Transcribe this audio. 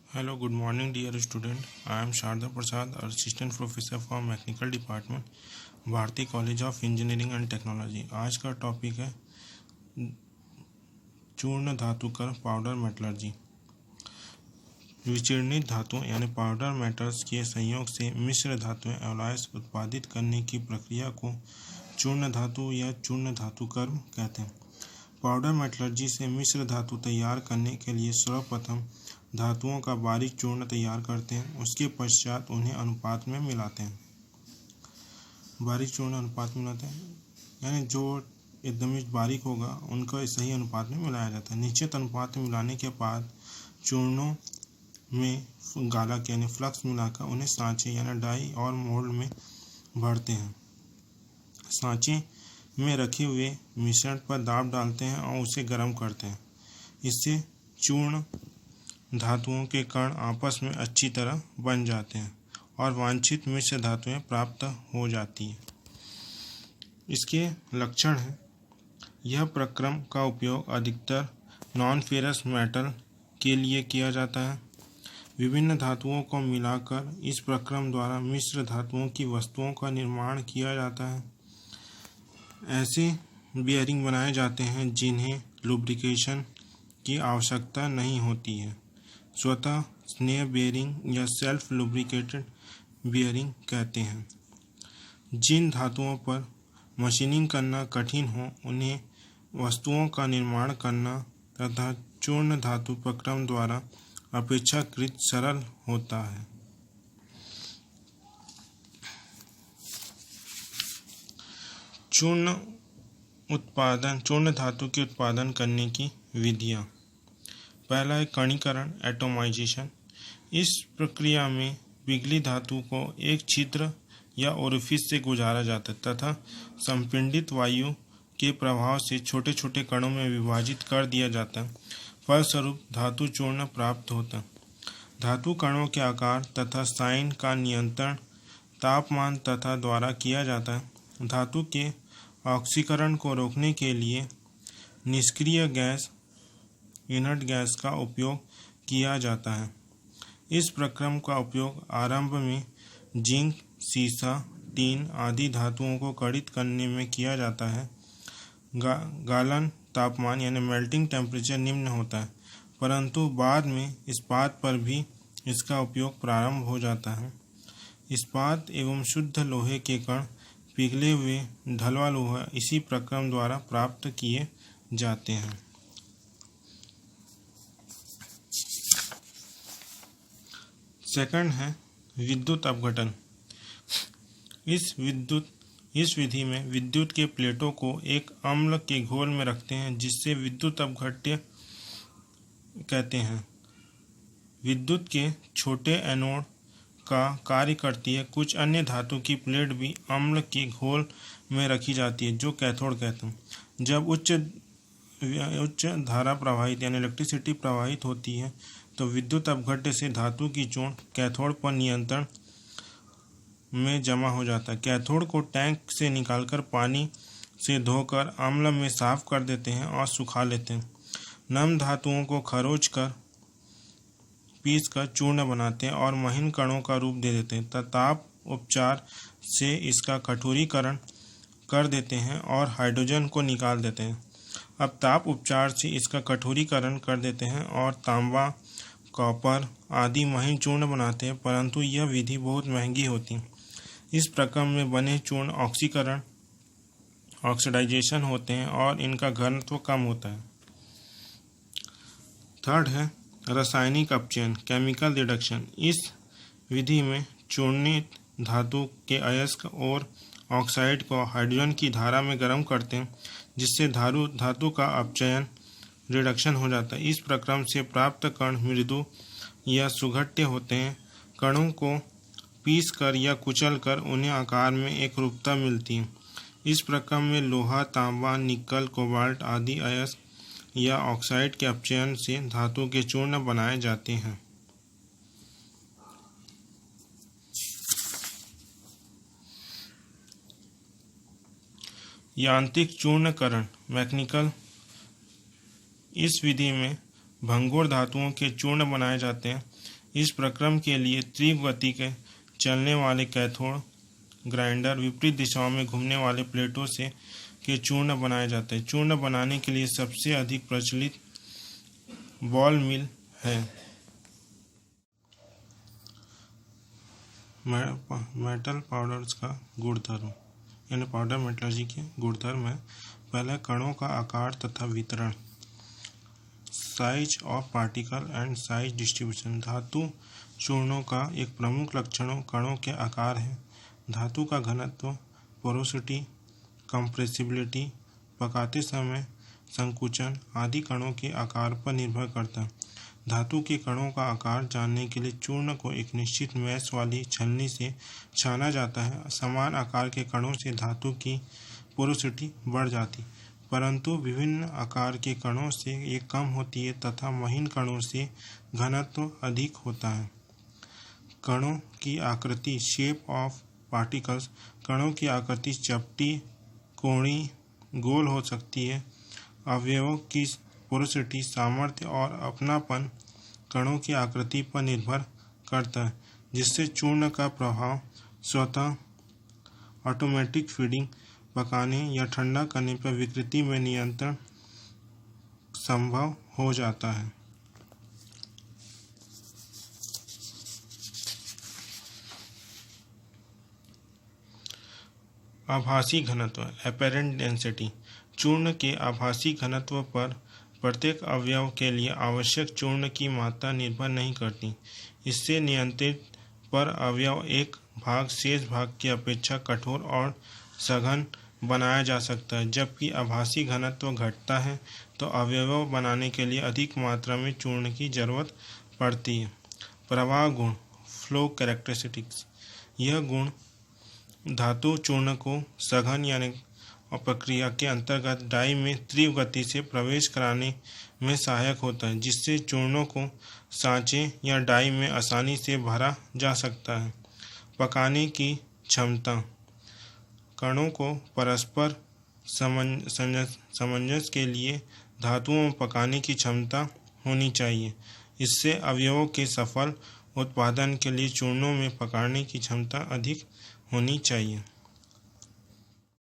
Hello, good morning, dear student. I am Sharda Prasad, Assistant Professor for Mechanical Department, Bharati college of engineering and technology. आज का topic है चूर्ण धातुकर powder metallurgy. विचरणित धातुओं यानी powder metals के संयोग से मिश्र धातुएं एलॉयज उत्पादित करने की प्रक्रिया को चूर्ण धातु या चूर्ण धातुकर कहते हैं। पाउडर मेटलर्जी से मिश्र धातु तैयार करने के लिए सर्वप्रथम धातुओं का बारीक चूर्ण तैयार करते हैं, उसके पश्चात उन्हें अनुपात में मिलाते हैं। बारीक चूर्ण अनुपात में मिलाते हैं यानी जो एकदम बारीक होगा उनको सही अनुपात में मिलाया जाता है। निश्चित अनुपात में मिलाने के बाद चूर्णों में गालक यानी फ्लक्स मिलाकर उन्हें सांचे यानी डाई और मोल्ड में भरते हैं। सांचे में रखे हुए मिश्रण पर दाब डालते हैं और उसे गर्म करते हैं। इससे चूर्ण धातुओं के कण आपस में अच्छी तरह बन जाते हैं और वांछित मिश्र धातुएं प्राप्त हो जाती हैं। इसके लक्षण हैं, यह प्रक्रम का उपयोग अधिकतर नॉन फेरस मेटल के लिए किया जाता है। विभिन्न धातुओं को मिलाकर इस प्रक्रम द्वारा मिश्र धातुओं की वस्तुओं का निर्माण किया जाता है। ऐसे बेयरिंग बनाए जाते हैं जिन्हें लुब्रिकेशन की आवश्यकता नहीं होती है। स्वतः स्नेह बेयरिंग या सेल्फ लुब्रिकेटेड बेयरिंग कहते हैं। जिन धातुओं पर मशीनिंग करना कठिन हो उन्हें वस्तुओं का निर्माण करना तथा चूर्ण धातु प्रक्रम द्वारा अपेक्षाकृत सरल होता है। चूर्ण धातु के उत्पादन करने की विधियाँ। पहला है कणीकरण एटोमाइजेशन। इस प्रक्रिया में पिघली धातु को एक छिद्र या ओरिफिस से गुजारा जाता है तथा संपीड़ित वायु के प्रभाव से छोटे छोटे कणों में विभाजित कर दिया जाता है। फलस्वरूप धातु चूर्ण प्राप्त होता है। धातु कणों के आकार तथा साइन का नियंत्रण तापमान तथा द्वारा किया जाता है। धातु के ऑक्सीकरण को रोकने के लिए निष्क्रिय गैस इनर्ट गैस का उपयोग किया जाता है। इस प्रक्रम का उपयोग आरंभ में जिंक, सीसा, टीन आदि धातुओं को कड़ित करने में किया जाता है। गालन तापमान यानी मेल्टिंग टेम्परेचर निम्न होता है, परंतु बाद में इस्पात पर भी इसका उपयोग प्रारंभ हो जाता है। इस्पात एवं शुद्ध लोहे के कण पिघले हुए ढलवा लोहा इसी प्रक्रम द्वारा प्राप्त किए जाते हैं। सेकंड है विद्युत अपघटन। इस विधि में विद्युत के प्लेटों को एक अम्ल के घोल में रखते हैं जिससे विद्युत अपघट्य कहते हैं। विद्युत के छोटे एनोड का कार्य करती है। कुछ अन्य धातु की प्लेट भी अम्ल के घोल में रखी जाती है जो कैथोड कहते हैं। जब उच्च धारा प्रवाहित यानी इलेक्ट्रिसिटी प्रवाहित होती है तो विद्युत अपघट्य से धातु की चूर्ण कैथोड पर नियंत्रण में जमा हो जाता है। कैथोड को टैंक से निकालकर पानी से धोकर अम्ल में साफ कर देते हैं और सुखा लेते हैं। नम धातुओं को खरोच कर पीसकर चूर्ण बनाते हैं और महीन कणों का रूप दे देते हैं। ताप उपचार से इसका कठोरीकरण कर देते हैं और हाइड्रोजन को निकाल देते हैं। अब ताप उपचार से इसका कठोरीकरण कर देते हैं और तांबा, कॉपर आदि महीन चूर्ण बनाते हैं, परंतु यह विधि बहुत महंगी होती है। इस प्रक्रम में बने चूर्ण ऑक्सीकरण ऑक्सीडाइजेशन होते हैं और इनका घनत्व कम होता है। थर्ड है रासायनिक अपचयन केमिकल रिडक्शन। इस विधि में चूर्णित धातु के अयस्क और ऑक्साइड को हाइड्रोजन की धारा में गर्म करते हैं जिससे धातु का अपचयन रिडक्शन हो जाता है। इस प्रक्रम से प्राप्त कण मृदु या सुघट्य होते हैं। कणों को पीस कर या कुचल कर उन्हें आकार में एक रूपता मिलती है। इस प्रक्रम में लोहा, तांबा, निकल, कोबाल्ट आदि अयस्क या ऑक्साइड के अपचयन से धातु के चूर्ण बनाए जाते हैं। यांत्रिक चूर्णकरण मैकेनिकल। इस विधि में भंगुर धातुओं के चूर्ण बनाए जाते हैं। इस प्रक्रम के लिए तीव्र गति के चलने वाले कैथोड ग्राइंडर विपरीत दिशाओं में घूमने वाले प्लेटों से के चूर्ण बनाए जाते हैं। चूर्ण बनाने के लिए सबसे अधिक प्रचलित बॉल मिल है। मेटल पाउडर्स का गुणधर्म यानी पाउडर मेटलर्जी के गुणधर्म है। पहला, कणों का आकार तथा वितरण, size of particle and size distribution. धातु चूर्णों का एक प्रमुख लक्षण कणों के आकार है। धातु का घनत्व, पोरोसिटी, कंप्रेसिबिलिटी, पकाते समय संकुचन आदि कणों के आकार पर निर्भर करता है। धातु के कणों का आकार जानने के लिए चूर्ण को एक निश्चित मैस वाली छलनी से छाना जाता है। समान आकार के कणों से धातु की पोरोसिटी बढ़ जाती, परंतु विभिन्न आकार के कणों से ये कम होती है तथा महीन कणों से घनत्व अधिक होता है। कणों की आकृति, शेप ऑफ पार्टिकल्स। कणों की आकृति चपटी, कोणी, गोल हो सकती है। अवयवों की पोरोसिटी, सामर्थ्य और अपनापन कणों की आकृति पर निर्भर करता है, जिससे चूर्ण का प्रभाव स्वतः ऑटोमेटिक फीडिंग, पकाने या ठंडा करने पर विकृति में नियंत्रण संभव हो जाता है। आभासी घनत्व, एपेरेंट डेंसिटी। चूर्ण के आभासी घनत्व पर प्रत्येक अवयव के लिए आवश्यक चूर्ण की मात्रा निर्भर नहीं करती। इससे नियंत्रित पर अवयव एक भाग शेष भाग की अपेक्षा कठोर और सघन बनाया जा सकता है। जबकि आभासी घनत्व घटता है तो अवयव बनाने के लिए अधिक मात्रा में चूर्ण की जरूरत पड़ती है। प्रवाह गुण, फ्लो कैरेक्टरिस्टिक्स। यह गुण धातु चूर्ण को सघन यानी प्रक्रिया के अंतर्गत डाई में तीव्र गति से प्रवेश कराने में सहायक होता है, जिससे चूर्णों को सांचे या डाई में आसानी से भरा जा सकता है। पकाने की क्षमता, कणों को परस्पर सामंजस्य के लिए धातुओं में पकाने की क्षमता होनी चाहिए। इससे अवयवों के सफल उत्पादन के लिए चूर्णों में पकाने की क्षमता अधिक होनी चाहिए।